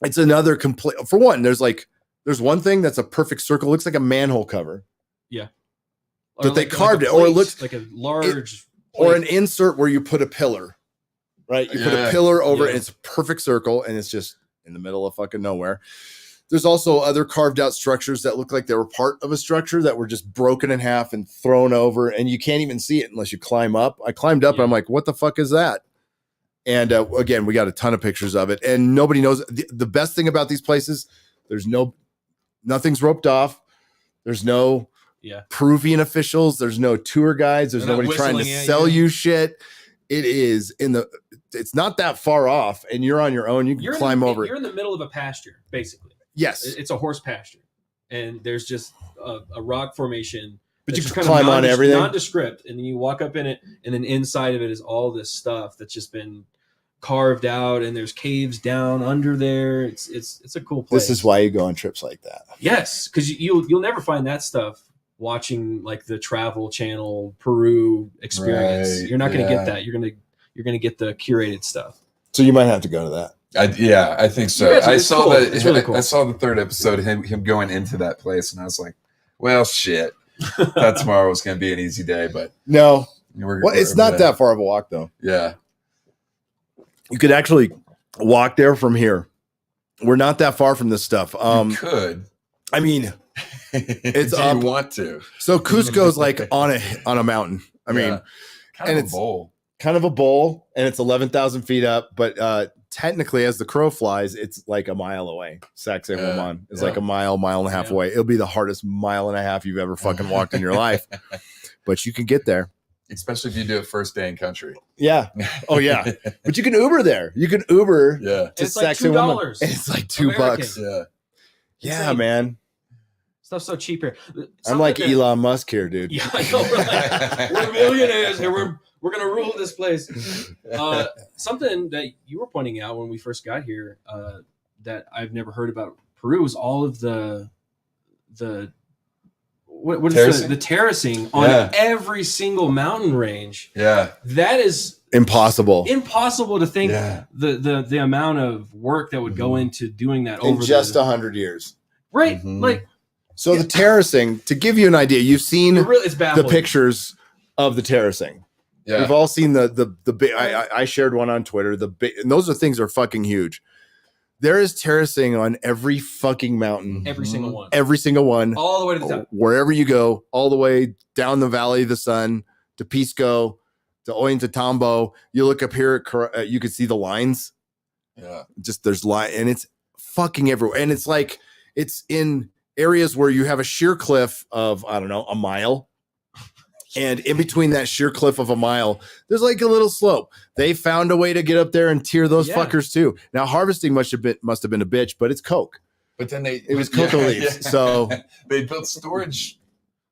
It's another complete. For one, there's like There's one thing that's a perfect circle. Looks like a manhole cover. Yeah. But they carved it, or it looks like a large or an insert where you put a pillar, right? You put a pillar over it, and it's a perfect circle, and it's just in the middle of fucking nowhere. There's also other carved out structures that look like they were part of a structure that were just broken in half and thrown over, and you can't even see it unless you climb up. I climbed up, and I'm like, what the fuck is that? And again, we got a ton of pictures of it, and nobody knows. The best thing about these places, nothing's roped off. There's no Peruvian officials. There's no tour guides. There's nobody trying to sell you shit. It is it's not that far off, and you're on your own. You can climb over. You're in the middle of a pasture, basically. Yes. It's a horse pasture, and there's just a rock formation. But you can climb on everything. Nondescript, and then you walk up in it, and then inside of it is all this stuff that's just been carved out, and there's caves down under there. It's a cool place. This is why you go on trips like that. Yes, because you'll never find that stuff watching like the Travel Channel Peru experience. Right, you're not going to get that. You're going to get the curated stuff. So you might have to go to that. I think so. I saw cool. It's really cool. I saw the third episode of him going into that place, and I was like, well, shit. That tomorrow was going to be an easy day, but no. It's not that far of a walk, though. Yeah. You could actually walk there from here. We're not that far from this stuff. You could. I mean, it's Do up. you want to? So Cusco's like on a mountain. I mean, kind of a bowl. Kind of a bowl, and it's 11,000 feet up, but technically, as the crow flies, it's like a mile away. Saxsaywaman is like a mile and a half away. It'll be the hardest mile and a half you've ever fucking walked in your life, but you can get there. Especially if you do it first day in country. Yeah. Oh, yeah. But you can Uber there. You can Uber to Saxsaywaman. It's like $2. Yeah. Yeah, man. Stuff's so cheap here. I'm like Elon Musk here, dude. Yeah, I know. We're millionaires here. We're going to rule this place. Something that you were pointing out when we first got here that I've never heard about Peru is all of the what is the terracing on every single mountain range. Yeah. That is impossible to think the amount of work that would go into doing that in just 100 years. Right. Like, so the terracing, to give you an idea, you've seen the pictures of the terracing. Yeah. We've all seen the big. I shared one on Twitter. The big, and those things are fucking huge. There is terracing on every fucking mountain. Every single one. Every single one. All the way to the top. Wherever you go, all the way down the Valley of the Sun to Pisco to Ollantaytambo. You look up here, you can see the lines. Yeah. Just there's line, and it's fucking everywhere. And it's like it's in areas where you have a sheer cliff of I don't know a mile. And in between that sheer cliff of a mile, there's like a little slope. They found a way to get up there and tear those fuckers too. Now harvesting must have been a bitch, but it's coke. But then it was cocoa leaves. So they built storage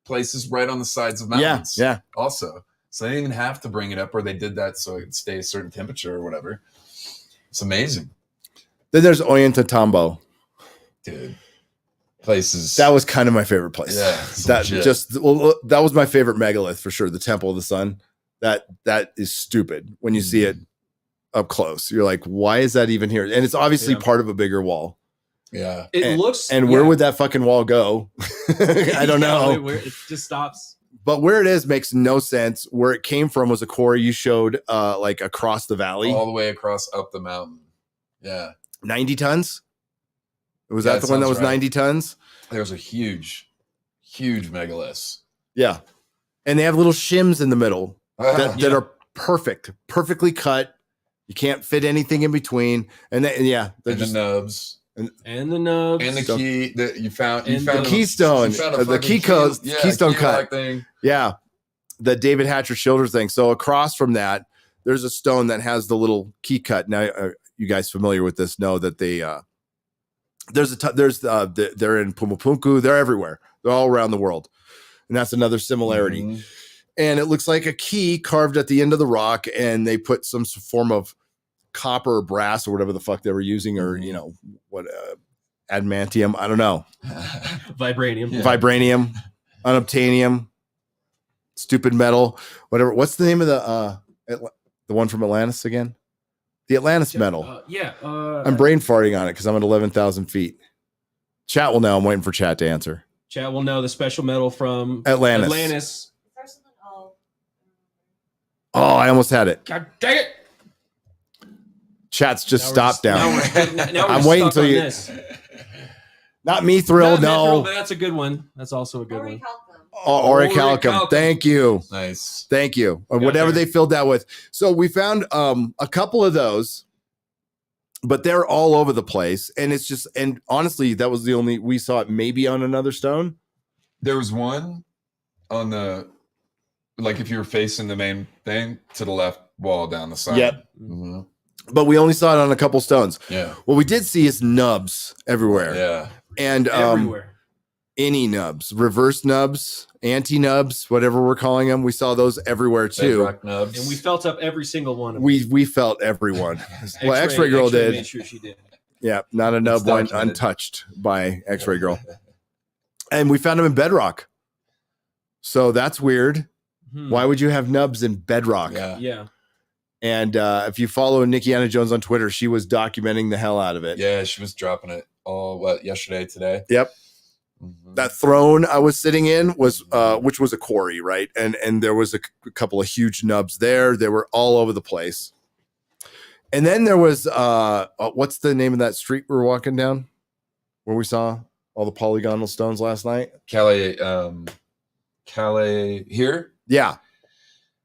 places right on the sides of mountains. Yeah. Also, so they didn't even have to bring it up, or they did that so it'd stay a certain temperature or whatever. It's amazing. Then there's Ollantaytambo, dude. Places that was kind of my favorite place. Yeah, that was my favorite megalith for sure. The Temple of the Sun. That is stupid when you see it up close. You're like, why is that even here? And it's obviously part of a bigger wall. Yeah, it looks. And where would that fucking wall go? I don't know. It just stops. But where it is makes no sense. Where it came from was a quarry you showed, like across the valley, all the way across up the mountain. Yeah, 90 tons. Was that the one that was 90 tons? There's a huge megaliths. Yeah. And they have little shims in the middle that are perfectly cut. You can't fit anything in between. And the nubs. And the nubs. And the key that you found. The keystone. The keystone cut. Thing. Yeah. The David Hatcher Childers thing. So across from that, there's a stone that has the little key cut. Now, you guys familiar with this know that they... they're in Pumapunku. They're everywhere. They're all around the world. And that's another similarity. Mm-hmm. And it looks like a key carved at the end of the rock. And they put some form of copper or brass or whatever the fuck they were using, or, adamantium. I don't know. Vibranium, unobtainium, stupid metal, whatever. What's the name of the one from Atlantis again? The Atlantis metal. I'm brain farting on it because I'm at 11,000 feet. Chat will know. I'm waiting for chat to answer. Chat will know the special metal from Atlantis. Oh, I almost had it. God dang it! Chat's just stopped down. Now I'm we're waiting stuck till on you. this. Not Mithril, Not no. Mithril, but that's a good one. That's also a good one. Oh, Orichalcum. Thank you. Nice. Thank you. Or whatever they filled that with. So we found a couple of those, but they're all over the place. And it's just, and honestly, that was the only, we saw it maybe on another stone. There was one on the, like if you were facing the main thing, to the left wall down the side. Yep. Mm-hmm. But we only saw it on a couple stones. Yeah. What we did see is nubs everywhere. Yeah. And Everywhere. any nubs, reverse nubs, anti-nubs, whatever we're calling them. We saw those everywhere too. Bedrock nubs. And we felt up every single one of them. We felt everyone. Well, X-Ray Girl did. Made sure she did. Yeah, not a nub went untouched by X-Ray Girl. And we found them in bedrock. So that's weird. Why would you have nubs in bedrock? Yeah. And if you follow Nikki Anna Jones on Twitter, she was documenting the hell out of it. Yeah, she was dropping it all yesterday, today. Yep. Mm-hmm. That throne I was sitting in was which was a quarry, right? And there was a couple of huge nubs there. They were all over the place. And then there was what's the name of that street we were walking down where we saw all the polygonal stones last night? Calais here? Yeah.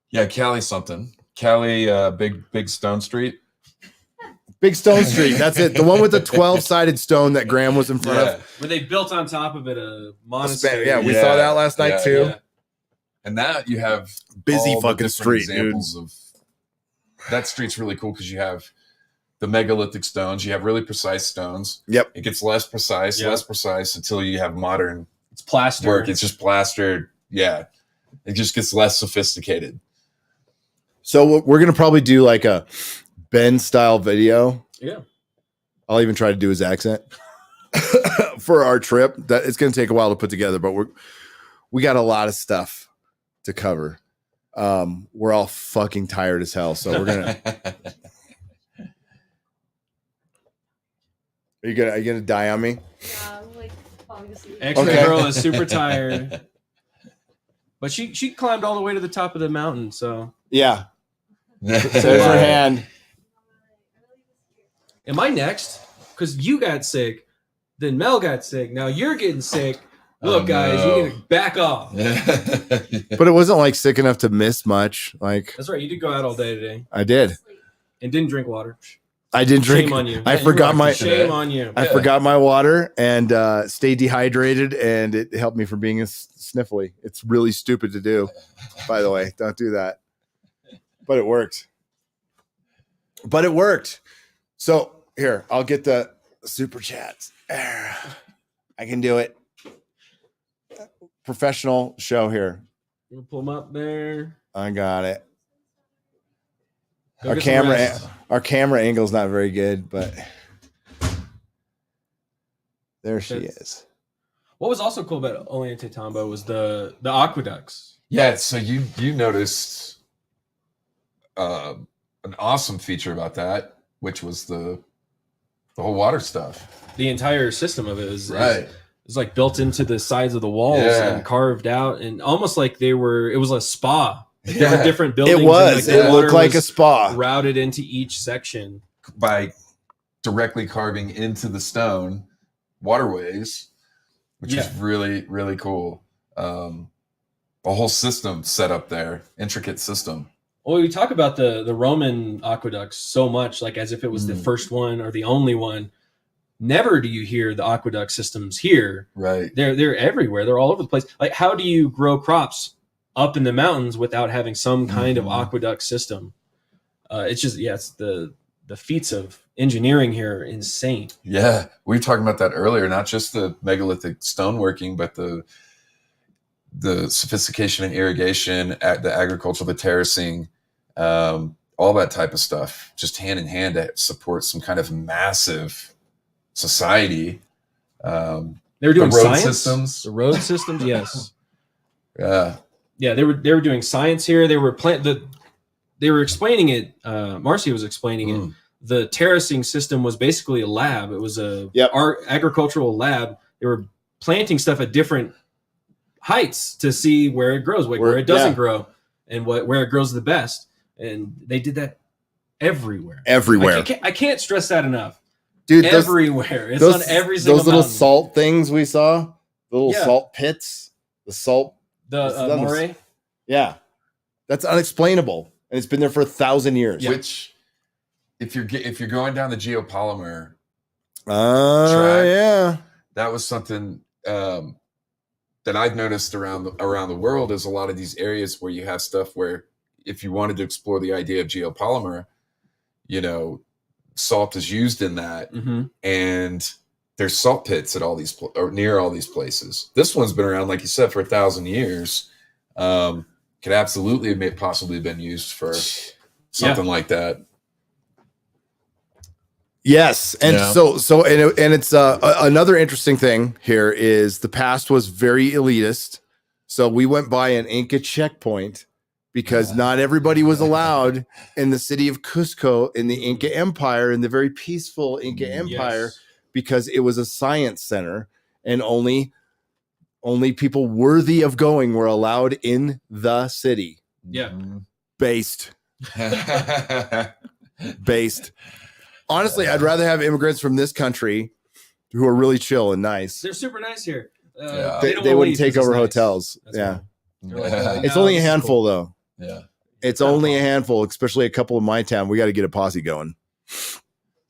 Yeah, Calais something. Calais big stone street. Big Stone Street. That's it. The one with the 12-sided stone that Graham was in front of. Where they built on top of it a monastery. Yeah, we saw that last night too. Yeah. And that you have busy all fucking the street, examples dude. of that street's really cool because you have the megalithic stones, you have really precise stones. Yep. It gets less precise until you have modern it's plastered work. It's just plastered. Yeah. It just gets less sophisticated. So we're gonna probably do like a Ben style video. Yeah. I'll even try to do his accent for our trip. That it's gonna take a while to put together, but we got a lot of stuff to cover. We're all fucking tired as hell, so we're gonna. Are you gonna die on me? Yeah, I'm like falling asleep. X-Ray Girl is super tired, but she climbed all the way to the top of the mountain. So yeah, there's her hand. Am I next? Because you got sick, then Mel got sick. Now you're getting sick. Look, guys, you need to back off. But it wasn't like sick enough to miss much. Like that's right. You did go out all day today. I did, and didn't drink water. I didn't drink. Shame on you. I forgot my shame on you. I forgot my water and stayed dehydrated, and it helped me from being sniffly. It's really stupid to do, by the way. Don't do that. But it worked. So here, I'll get the super chats. I can do it. Professional show here. You pull them up there. I got it. Go Our camera angle is not very good, but there she is. What was also cool about Ollantaytambo was the aqueducts. Yeah, so you noticed an awesome feature about that, which was the whole water stuff. The entire system of it was right. It's like built into the sides of the walls and carved out, and almost like it was a spa. Like there were different buildings. It was. And like it looked like a spa. Routed into each section by directly carving into the stone waterways, which is really, really cool. A whole system set up there, intricate system. Well, we talk about the Roman aqueducts so much, like as if it was the first one or the only one. Never do you hear the aqueduct systems here. Right. They're everywhere. They're all over the place. Like, how do you grow crops up in the mountains without having some kind of aqueduct system? It's just, it's the feats of engineering here are insane. Yeah. We were talking about that earlier, not just the megalithic stoneworking, but the sophistication in irrigation, the agriculture, the terracing, all that type of stuff, just hand in hand to support some kind of massive society. They were doing the road science systems. The road systems, yes. Yeah. Yeah, they were doing science here. They were they were explaining it. Marcia was explaining it. The terracing system was basically a lab. It was a agricultural lab planting stuff at different heights to see where it grows, where it doesn't grow, and where it grows the best. And they did that everywhere. I can't stress that enough. Dude, everywhere. It's on every single those little mountain. salt things we saw, the little salt pits, the moray. Yeah, that's unexplainable, and it's been there for 1,000 years. Yeah. Which, if you're going down the geopolymer track, that was something that I've noticed around the world. Is a lot of these areas where you have stuff where, if you wanted to explore the idea of geopolymer, salt is used in that, and there's salt pits at all these or near all these places. This one's been around, like you said, for 1,000 years. Could absolutely have possibly been used for something like that. Yes, and and it's another interesting thing here is the past was very elitist. So we went by an Inca checkpoint because not everybody was allowed in the city of Cusco in the Inca Empire, in the very peaceful Inca Empire, because it was a science center, and only people worthy of going were allowed in the city. Yeah. Based. Honestly, I'd rather have immigrants from this country who are really chill and nice. They're super nice here. They wouldn't take over hotels. That's it's only a handful, though. Yeah. It's only a handful, especially a couple in my town. We got to get a posse going.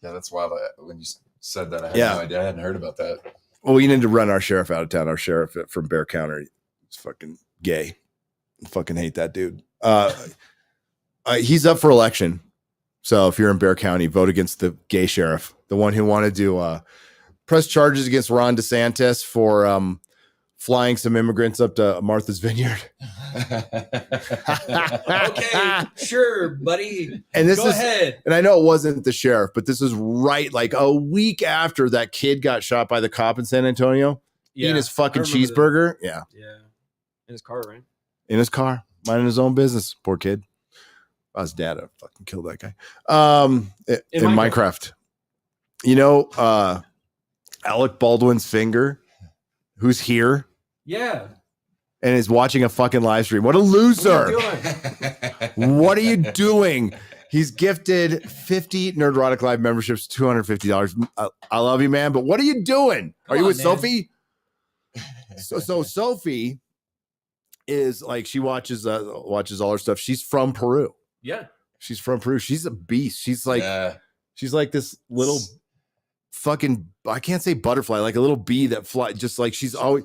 Yeah, that's wild. When you said that, I had no idea. I hadn't heard about that. Well, we need to run our sheriff out of town. Our sheriff from Bear County is fucking gay. I fucking hate that dude. He's up for election. So if you're in Bear County, vote against the gay sheriff, the one who wanted to press charges against Ron DeSantis for flying some immigrants up to Martha's Vineyard. Okay, sure, buddy. And Go ahead. And I know it wasn't the sheriff, but this is right like a week after that kid got shot by the cop in San Antonio, eating his fucking cheeseburger. Yeah. In his car, right? In his car, minding his own business. Poor kid. I was dad. I fucking killed that guy. In Minecraft. Alec Baldwin's finger, who's here. Yeah. And is watching a fucking live stream. What a loser. What are you doing? He's gifted 50 Nerdrotic Live memberships, $250. I love you, man. But what are you doing? Are you with Sophie? So Sophie is like, she watches all her stuff. She's from Peru. Yeah. She's from Peru. She's a beast. She's like this little fucking, I can't say butterfly, like a little bee that fly, just like she's always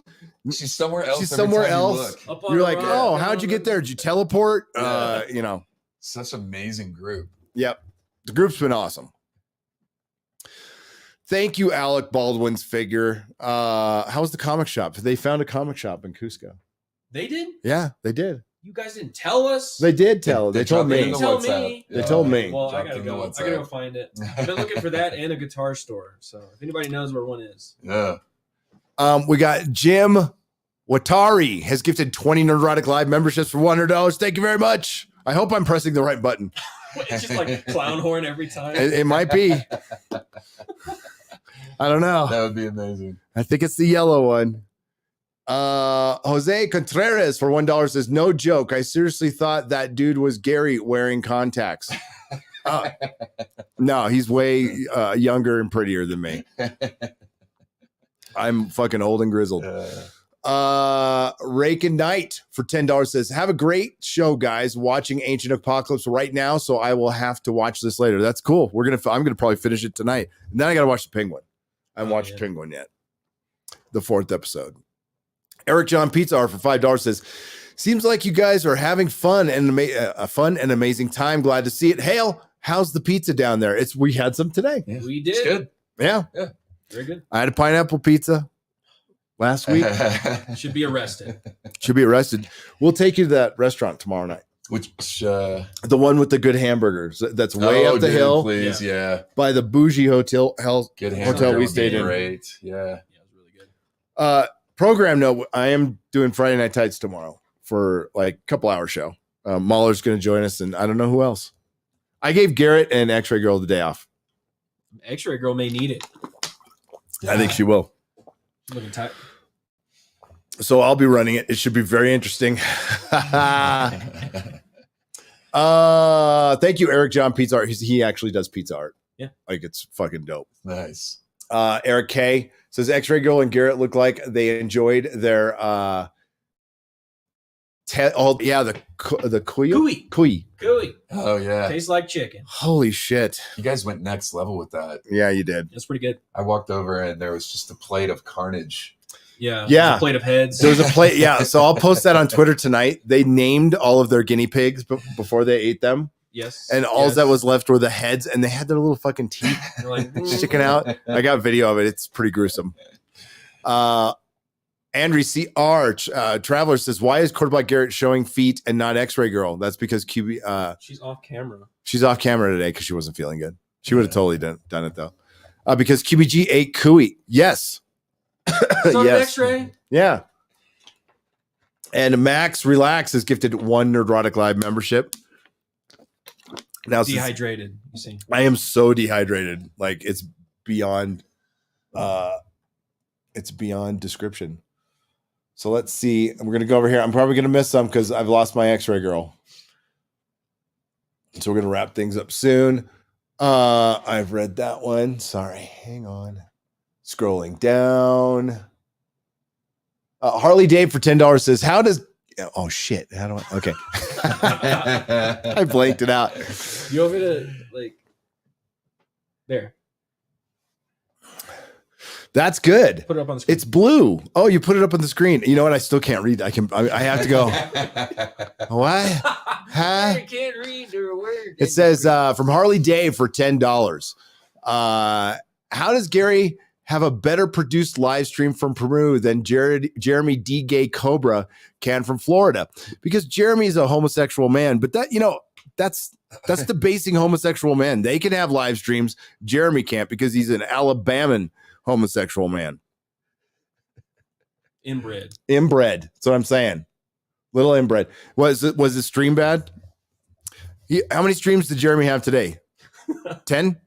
somewhere else. She's somewhere else. You're like, oh, how'd you get there? Did you teleport? Such an amazing group. Yep. The group's been awesome. Thank you, Alec Baldwin's figure. How's the comic shop? They found a comic shop in Cusco. They did? Yeah, they did. You guys didn't tell us? They did tell. They told me. They told me. They told me. Well, I gotta go find it. I've been looking for that and a guitar store. So if anybody knows where one is. Yeah. We got Jim Watari has gifted 20 Nerdrotic Live memberships for $100. Thank you very much. I hope I'm pressing the right button. It's just like clown horn every time. It might be. I don't know. That would be amazing. I think it's the yellow one. Jose Contreras for $1 says, no joke. I seriously thought that dude was Gary wearing contacts. No, he's way younger and prettier than me. I'm fucking old and grizzled. Rake and Knight for $10 says, have a great show, guys. Watching Ancient Apocalypse right now, so I will have to watch this later. That's cool. I'm gonna probably finish it tonight, and then I gotta watch the Penguin. I haven't watched Penguin yet. The 4th episode. Eric John Pizza R for $5 says, seems like you guys are having fun and a fun and amazing time. Glad to see it. Hale, how's the pizza down there? We had some today. Yeah. We did. It's good. Yeah. Very good. I had a pineapple pizza last week. Should be arrested. We'll take you to that restaurant tomorrow night. Which the one with the good hamburgers that's way up the hill. Please, yeah. By the bougie hotel good hotel we stayed in. Great. Yeah. Yeah, it was really good. Program note, I am doing Friday Night Tights tomorrow for like a couple hour show. Mahler's going to join us, and I don't know who else. I gave Garrett and X-Ray Girl the day off. X-Ray Girl may need it. I think she will. Looking tight. So I'll be running it. It should be very interesting. Thank you, Eric John Pizza Art. He actually does pizza art. Yeah. Like it's fucking dope. Nice. Eric K says X-Ray Girl and Garrett look like they enjoyed their the Kui. Oh yeah. Tastes like chicken. Holy shit. You guys went next level with that. Yeah, you did. That's pretty good. I walked over and there was just a plate of carnage. Yeah. Yeah. A plate of heads. There was a plate. Yeah. So I'll post that on Twitter tonight. They named all of their guinea pigs before they ate them. Yes. And all that was left were the heads, and they had their little fucking teeth like, sticking out. I got video of it. It's pretty gruesome. Andrew C. Arch, Traveler says, why is Quarterback Garrett showing feet and not X-Ray Girl? That's because QB. She's off camera. She's off camera today because she wasn't feeling good. She would have totally done it though. Because QBG ate Kui. Yes. Yes. X-Ray. Yeah. And Max Relax has gifted 1 Nerdrotic Live membership. Now Dehydrated, you see. I am so dehydrated. Like it's beyond description. So let's see. We're gonna go over here. I'm probably gonna miss some because I've lost my X-Ray Girl. So we're gonna wrap things up soon. I've read that one. Sorry, hang on. Scrolling down. Harley Dave for $10 says, how does shit. How do I okay. I blanked it out. You want me to like there? That's good. Put it up on the screen. It's blue. Oh, you put it up on the screen. You know what? I still can't read. I have to go. What? Huh? I can't read their word. It says from Harley Dave for $10. How does Gary have a better produced live stream from Peru than Jeremy D. Gay Cobra can from Florida? Because Jeremy's a homosexual man, but that's debasing homosexual men. They can have live streams. Jeremy can't because he's an Alabaman homosexual man. Inbred. That's what I'm saying. Little inbred. Was the stream bad? How many streams did Jeremy have today? 10?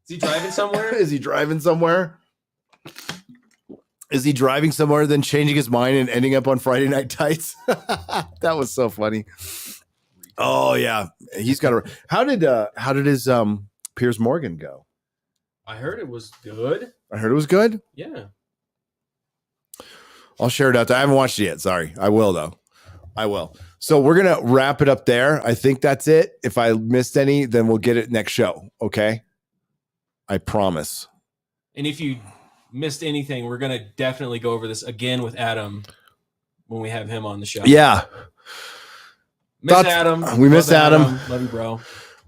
Is he driving somewhere? Is he driving somewhere? Is he driving somewhere, then changing his mind and ending up on Friday Night Tights? That was so funny. Oh yeah, he's got a. How did his Piers Morgan go? I heard it was good. Yeah. I'll share it out there. I haven't watched it yet. Sorry. I will though. I will. So we're gonna wrap it up there. I think that's it. If I missed any, then we'll get it next show. Okay. I promise. And if you missed anything, we're going to definitely go over this again with Adam when we have him on the show. Yeah. Adam. We miss Adam. Love you, bro.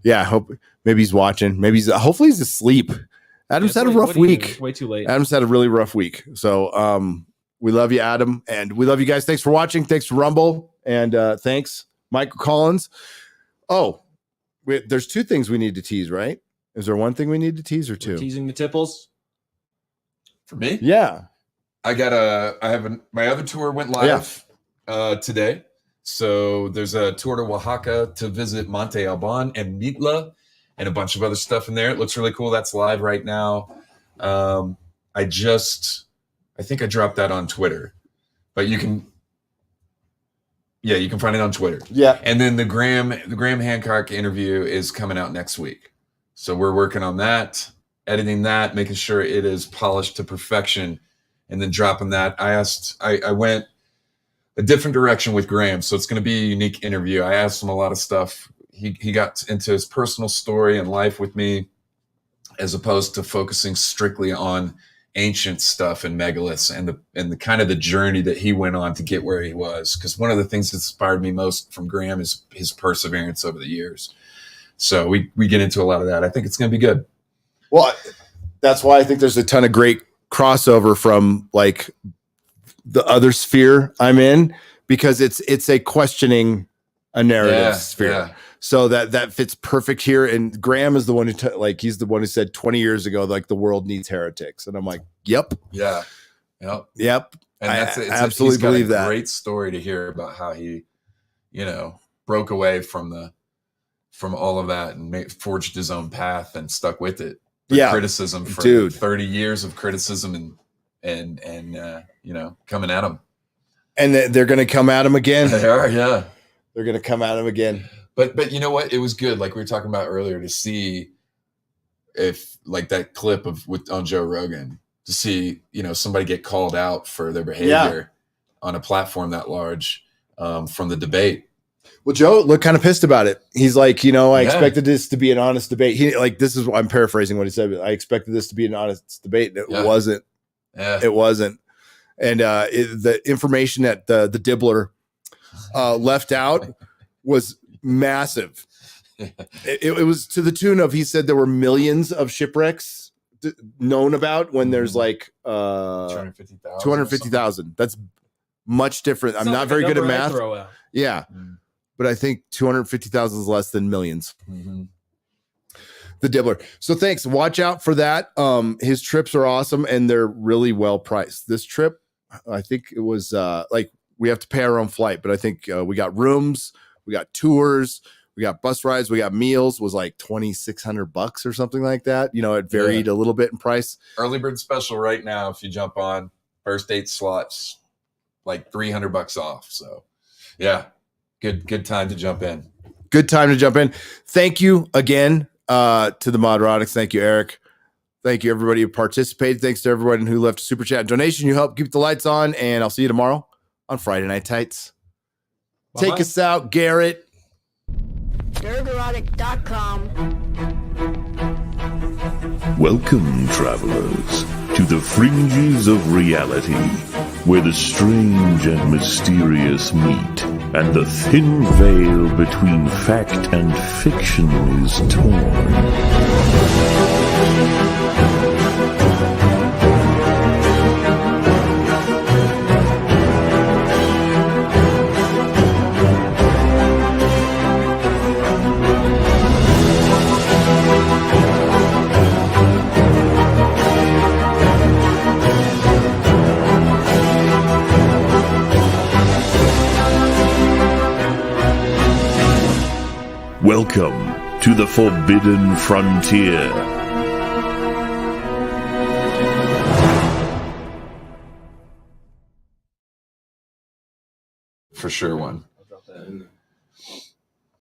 Yeah. Hope maybe he's watching. Hopefully he's asleep. Adam's had a rough week. It's way too late. Adam's had a really rough week. So we love you, Adam. And we love you guys. Thanks for watching. Thanks for Rumble. And thanks, Michael Collins. Oh, there's 2 things we need to tease, right? Is there one thing we need to tease or 2? We're teasing the tipples for me. Yeah, my other tour went live today. So there's a tour to Oaxaca to visit Monte Alban and Mitla and a bunch of other stuff in there. It looks really cool. That's live right now. I think I dropped that on Twitter, but you can find it on Twitter. Yeah. And then the Graham Hancock interview is coming out next week. So we're working on that, editing that, making sure it is polished to perfection, and then dropping that. I went a different direction with Graham, so it's going to be a unique interview. I asked him a lot of stuff. He got into his personal story and life with me, as opposed to focusing strictly on ancient stuff and megaliths and the kind of the journey that he went on to get where he was. Because one of the things that inspired me most from Graham is his perseverance over the years. So we get into a lot of that. I think it's going to be good. Well, that's why I think there's a ton of great crossover from like the other sphere I'm in, because it's a questioning a narrative sphere. Yeah. So that fits perfect here. And Graham is the one who he's the one who said 20 years ago, like the world needs heretics. And I'm like, yep. Yeah. Yep. And that's I absolutely believe that. Great story to hear about how he, broke away from all of that and forged his own path and stuck with it. Criticism for 30 years of criticism and and coming at them. And they're going to come at him again. They are, yeah. They're going to come at him again. But you know what? It was good, like we were talking about earlier, to see if like that clip on Joe Rogan, to see somebody get called out for their behavior on a platform that large from the debate. Well, Joe looked kind of pissed about it. He's like, I expected this to be an honest debate. I'm paraphrasing what he said. But I expected this to be an honest debate. It wasn't. Yeah. It wasn't. And the information that the Dibbler left out was massive. It was to the tune of, he said there were millions of shipwrecks known about when there's like 250,000. That's much different. I'm not very good at math. Yeah. But I think 250,000 is less than millions. Mm-hmm. The Dibbler. So thanks. Watch out for that. His trips are awesome and they're really well priced. This trip, I think it was we have to pay our own flight, but I think we got rooms, we got tours, we got bus rides, we got meals, was like $2,600 or something like that. It varied a little bit in price. Early bird special right now, if you jump on first 8 slots, like $300 off. So yeah. Good time to jump in. Good time to jump in. Thank you again to the Nerdrotics. Thank you, Eric. Thank you, everybody who participated. Thanks to everyone who left a super chat donation. You help keep the lights on, and I'll see you tomorrow on Friday Night Tights. Bye-bye. Take us out, Garrett. Nerdrotic.com. Welcome, travelers, to the fringes of reality, where the strange and mysterious meet, and the thin veil between fact and fiction is torn. Welcome to the Forbidden Frontier. For sure one. I'll drop that in there.